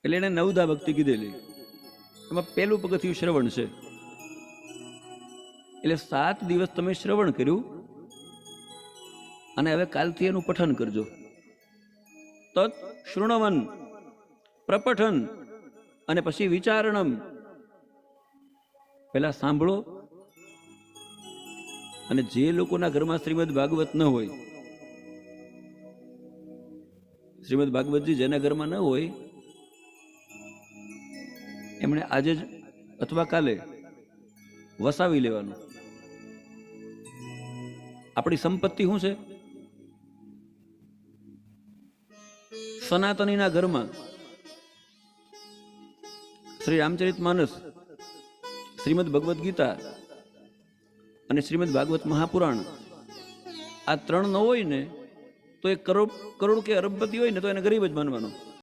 એટલે એને નવધા ભક્તિ કીધેલી. એમાં પહેલું પગથિયું શ્રવણ છે. એટલે 7 દિવસ તમે શ્રવણ કર્યું અને હવે કાલથી એનું પઠન કરજો. તત શૃણવન પ્રપઠન અને પછી વિચારણમ. પેલા સાંભળો, અને જે લોકોના ઘરમાં શ્રીમદ ભાગવત ન હોય, શ્રીમદ ભાગવતજી જેના ઘરમાં ન હોય એમણે આજે જ અથવા કાલે વસાવી લેવાનું. આપણી સંપત્તિ શું છે? સનાતનીના ઘરમાં શ્રી રામચરિત માનસ, શ્રીમદ ભગવદ્ ગીતા અને શ્રીમદ ભાગવત મહાપુરાણ, આ 3 ન હોય ને તો એ કરોડ કે અરબપતિ હોય ને તો એને ગરીબ જ માનવાનો.